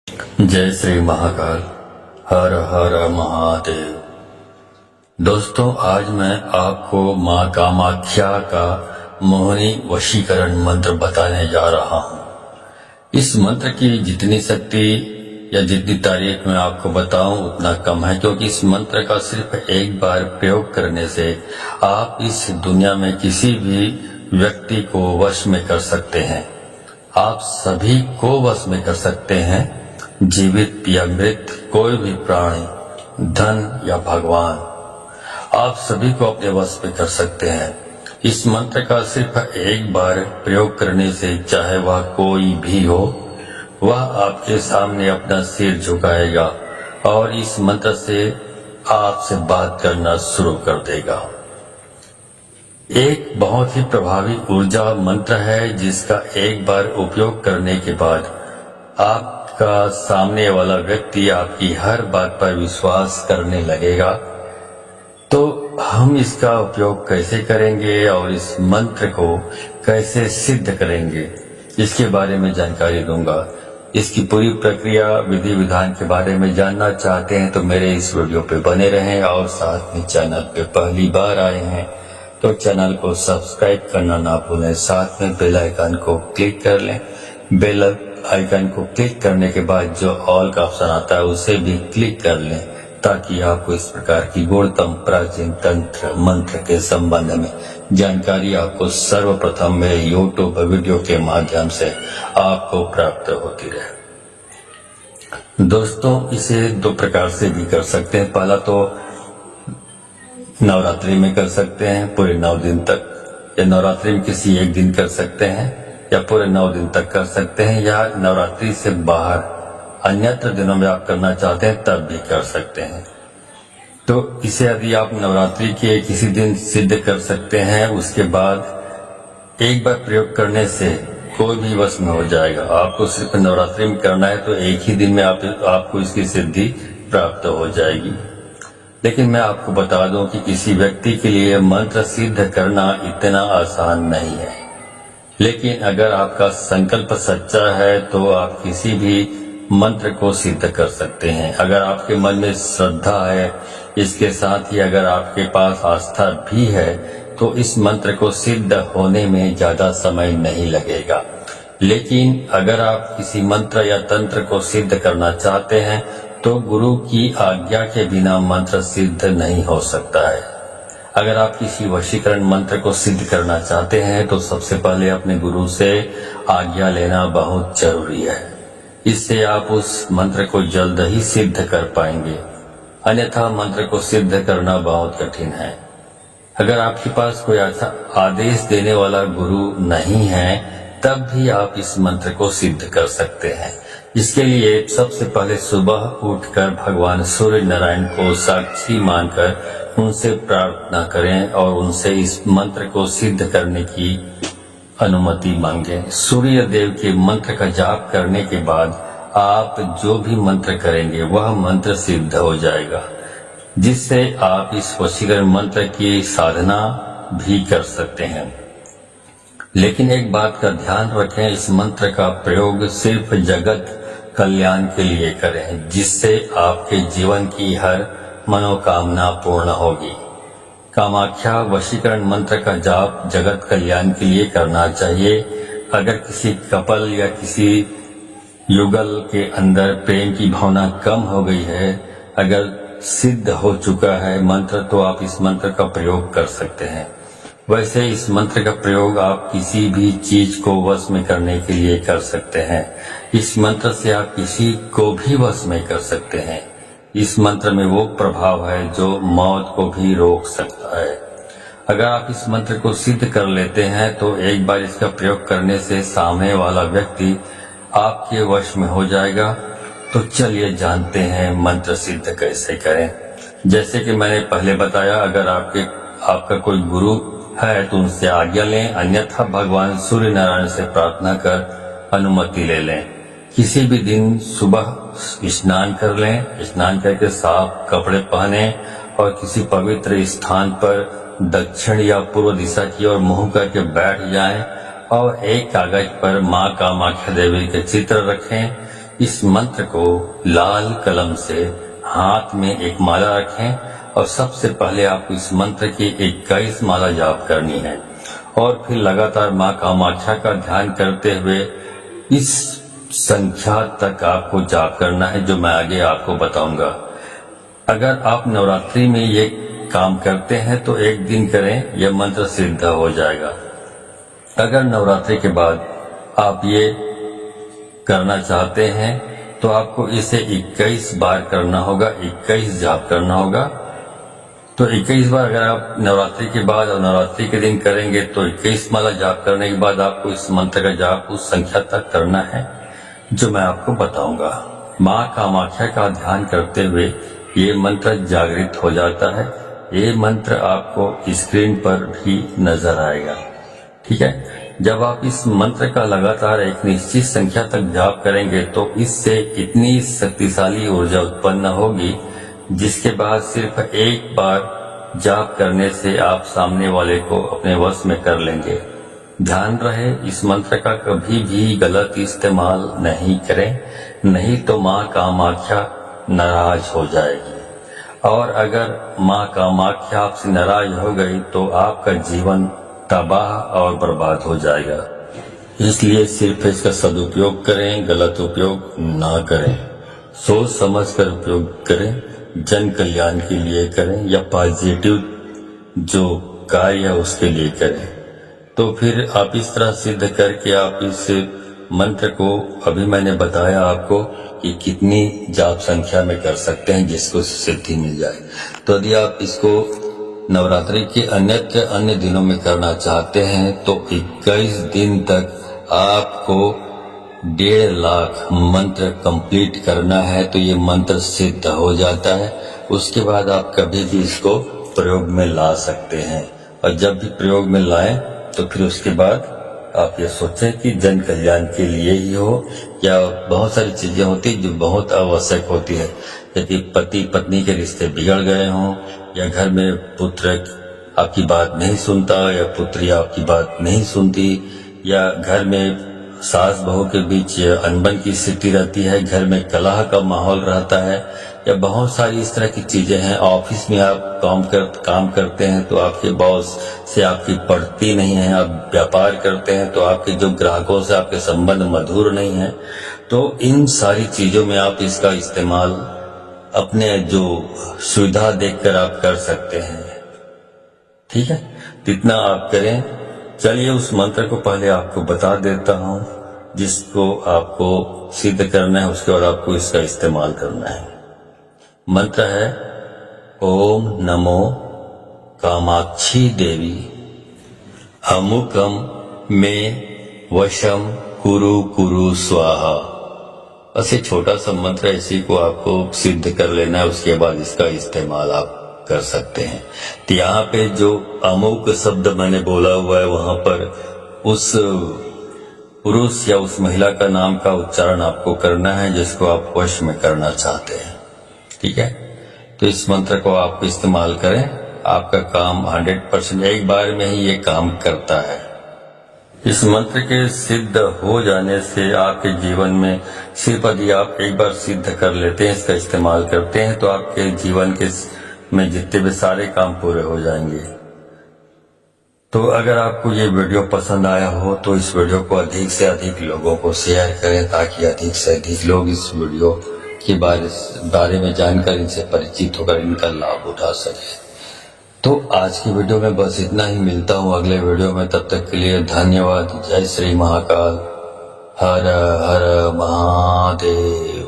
जय श्री महाकाल। हर हर महादेव। दोस्तों, आज मैं आपको माँ कामाख्या का मोहिनी वशीकरण मंत्र बताने जा रहा हूँ। इस मंत्र की जितनी शक्ति या जितनी तारीफ मैं आपको बताऊं उतना कम है, क्योंकि इस मंत्र का सिर्फ एक बार प्रयोग करने से आप इस दुनिया में किसी भी व्यक्ति को वश में कर सकते हैं। आप सभी को वश में कर सकते हैं, जीवित या मृत, कोई भी प्राणी, धन या भगवान, आप सभी को अपने वश में कर सकते हैं। इस मंत्र का सिर्फ एक बार प्रयोग करने से चाहे वह कोई भी हो, वह आपके सामने अपना सिर झुकाएगा और इस मंत्र से आपसे बात करना शुरू कर देगा। एक बहुत ही प्रभावी ऊर्जा मंत्र है, जिसका एक बार उपयोग करने के बाद आपका सामने वाला व्यक्ति आपकी हर बात पर विश्वास करने लगेगा। तो हम इसका उपयोग कैसे करेंगे और इस मंत्र को कैसे सिद्ध करेंगे, इसके बारे में जानकारी दूंगा। इसकी पूरी प्रक्रिया, विधि विधान के बारे में जानना चाहते हैं तो मेरे इस वीडियो पे बने रहें, और साथ में चैनल पे पहली बार आए हैं तो चैनल को सब्सक्राइब करना ना भूलें। साथ में बेल आइकन को क्लिक कर लें। बेल आइकन को क्लिक करने के बाद जो ऑल का ऑप्शन आता है उसे भी क्लिक कर लें, ताकि आपको इस प्रकार की गुणतम प्राचीन तंत्र मंत्र के संबंध में जानकारी आपको सर्वप्रथम मेरे यूट्यूब वीडियो के माध्यम से आपको प्राप्त होती रहे। दोस्तों, इसे दो प्रकार से भी कर सकते हैं। पहला तो नवरात्रि में कर सकते हैं पूरे 9 दिन तक, या नवरात्रि में किसी एक दिन कर सकते हैं, या पूरे 9 दिन तक कर सकते हैं, या नवरात्रि से बाहर अन्यत्र दिनों में आप करना चाहते हैं तब भी कर सकते हैं। तो इसे यदि आप नवरात्रि के किसी दिन सिद्ध कर सकते हैं, उसके बाद एक बार प्रयोग करने से कोई भी वश में हो जाएगा। आपको सिर्फ नवरात्रि में करना है तो एक ही दिन में आपको इसकी सिद्धि प्राप्त हो जाएगी। लेकिन मैं आपको बता दूं कि किसी व्यक्ति के लिए मंत्र सिद्ध करना इतना आसान नहीं है। लेकिन अगर आपका संकल्प सच्चा है तो आप किसी भी मंत्र को सिद्ध कर सकते हैं। अगर आपके मन में श्रद्धा है, इसके साथ ही अगर आपके पास आस्था भी है, तो इस मंत्र को सिद्ध होने में ज्यादा समय नहीं लगेगा। लेकिन अगर आप किसी मंत्र या तंत्र को सिद्ध करना चाहते हैं तो गुरु की आज्ञा के बिना मंत्र सिद्ध नहीं हो सकता है। अगर आप किसी वशीकरण मंत्र को सिद्ध करना चाहते हैं तो सबसे पहले अपने गुरु से आज्ञा लेना बहुत जरूरी है। इससे आप उस मंत्र को जल्द ही सिद्ध कर पाएंगे, अन्यथा मंत्र को सिद्ध करना बहुत कठिन है। अगर आपके पास कोई ऐसा आदेश देने वाला गुरु नहीं है, तब भी आप इस मंत्र को सिद्ध कर सकते हैं। इसके लिए सबसे पहले सुबह उठकर भगवान सूर्य नारायण को साक्षी मानकर उनसे प्रार्थना करें और उनसे इस मंत्र को सिद्ध करने की अनुमति मांगें। सूर्य देव के मंत्र का जाप करने के बाद आप जो भी मंत्र करेंगे वह मंत्र सिद्ध हो जाएगा, जिससे आप इस वशीकरण मंत्र की साधना भी कर सकते हैं। लेकिन एक बात का ध्यान रखें, इस मंत्र का प्रयोग सिर्फ जगत कल्याण के लिए करें, जिससे आपके जीवन की हर मनोकामना पूर्ण होगी। कामाख्या वशीकरण मंत्र का जाप जगत कल्याण के लिए करना चाहिए। अगर किसी कपल या किसी युगल के अंदर प्रेम की भावना कम हो गई है, अगर सिद्ध हो चुका है मंत्र, तो आप इस मंत्र का प्रयोग कर सकते हैं। वैसे इस मंत्र का प्रयोग आप किसी भी चीज को वश में करने के लिए कर सकते हैं। इस मंत्र से आप किसी को भी वश में कर सकते हैं। इस मंत्र में वो प्रभाव है जो मौत को भी रोक सकता है। अगर आप इस मंत्र को सिद्ध कर लेते हैं तो एक बार इसका प्रयोग करने से सामने वाला व्यक्ति आपके वश में हो जाएगा। तो चलिए जानते हैं मंत्र सिद्ध कैसे करें। जैसे कि मैंने पहले बताया, अगर आपका कोई गुरु है तो उनसे आज्ञा लें, अन्यथा भगवान सूर्य नारायण से प्रार्थना कर अनुमति ले लें। किसी भी दिन सुबह स्नान कर लें, स्नान करके साफ कपड़े पहने और किसी पवित्र स्थान पर दक्षिण या पूर्व दिशा की ओर मुंह करके बैठ जाएं और एक कागज पर माँ कामाख्या देवी के चित्र रखें। इस मंत्र को लाल कलम से हाथ में एक माला रखें और सबसे पहले आपको इस मंत्र की 21 माला जाप करनी है और फिर लगातार माँ कामाख्या का ध्यान करते हुए इस संख्या तक आपको जाप करना है जो मैं आगे आपको बताऊंगा। अगर आप नवरात्रि में ये काम करते हैं तो एक दिन करें, यह मंत्र सिद्ध हो जाएगा। अगर नवरात्रि के बाद आप ये करना चाहते हैं तो आपको इसे 21 बार करना होगा, 21 जाप करना होगा। तो 21 बार अगर आप नवरात्रि के बाद और नवरात्रि के दिन करेंगे तो 21 माला जाप करने के बाद आपको इस मंत्र का जाप उस संख्या तक करना है जो मैं आपको बताऊंगा। माँ कामाख्या का ध्यान करते हुए ये मंत्र जागृत हो जाता है। ये मंत्र आपको स्क्रीन पर भी नजर आएगा, ठीक है। जब आप इस मंत्र का लगातार एक निश्चित संख्या तक जाप करेंगे तो इससे इतनी शक्तिशाली ऊर्जा उत्पन्न होगी जिसके बाद सिर्फ एक बार जाप करने से आप सामने वाले को अपने वश में कर लेंगे। ध्यान रहे, इस मंत्र का कभी भी गलत इस्तेमाल नहीं करें, नहीं तो माँ कामाख्या नाराज हो जाएगी और अगर माँ कामाख्या आपसे नाराज हो गई तो आपका जीवन तबाह और बर्बाद हो जाएगा। इसलिए सिर्फ इसका सदुपयोग करें, गलत उपयोग ना करें। सोच समझ कर उपयोग करें, जन कल्याण के लिए करें या पॉजिटिव जो कार्य है उसके लिए करें। तो फिर आप इस तरह सिद्ध करके आप इस मंत्र को, अभी मैंने बताया आपको कि कितनी जाप संख्या में कर सकते हैं जिसको सिद्धि मिल जाए। तो यदि आप इसको नवरात्रि के अन्य दिनों में करना चाहते हैं तो 21 दिन तक आपको 1.5 लाख मंत्र कंप्लीट करना है तो ये मंत्र सिद्ध हो जाता है। उसके बाद आप कभी भी इसको प्रयोग में ला सकते हैं और जब भी प्रयोग में लाएं तो फिर उसके बाद आप ये सोचें कि जन कल्याण के लिए ही हो या बहुत सारी चीजें होती जो बहुत आवश्यक होती है। यदि पति पत्नी के रिश्ते बिगड़ गए हों या घर में पुत्र आपकी बात नहीं सुनता या पुत्री आपकी बात नहीं सुनती या घर में सास बहू के बीच अनबन की स्थिति रहती है, घर में कलह का माहौल रहता है या बहुत सारी इस तरह की चीजें हैं। ऑफिस में आप काम करते हैं तो आपके बॉस से आपकी पड़ती नहीं है, आप व्यापार करते हैं तो आपके जो ग्राहकों से आपके संबंध मधुर नहीं है। तो इन सारी चीजों में आप इसका इस्तेमाल अपने जो सुविधा देखकर आप कर सकते हैं, ठीक है। जितना आप करें। चलिए उस मंत्र को पहले आपको बता देता हूं जिसको आपको सिद्ध करना है, उसके बाद आपको इसका इस्तेमाल करना है। मंत्र है ओम नमो कामाक्षी देवी अमुकम में वशम कुरु कुरु स्वाहा। बस एक छोटा सा मंत्र है, इसी को आपको सिद्ध कर लेना है, उसके बाद इसका इस्तेमाल आप कर सकते हैं। तो यहाँ पे जो अमुक शब्द मैंने बोला हुआ है वहां पर उस पुरुष या उस महिला का नाम का उच्चारण आपको करना है जिसको आप वश में करना चाहते हैं, ठीक है। तो इस मंत्र को आप इस्तेमाल करें, आपका काम 100% एक बार में ही ये काम करता है। इस मंत्र के सिद्ध हो जाने से आपके जीवन में सिर्फ यदि आप एक बार सिद्ध कर लेते हैं, इसका इस्तेमाल करते हैं तो आपके जीवन के में जितने भी सारे काम पूरे हो जाएंगे। तो अगर आपको ये वीडियो पसंद आया हो तो इस वीडियो को अधिक से अधिक लोगों को शेयर करें ताकि अधिक से अधिक लोग इस वीडियो के बारे में जानकर इनसे परिचित होकर इनका लाभ उठा सके। तो आज की वीडियो में बस इतना ही, मिलता हूँ अगले वीडियो में, तब तक के लिए धन्यवाद। जय श्री महाकाल, हर हर महादेव।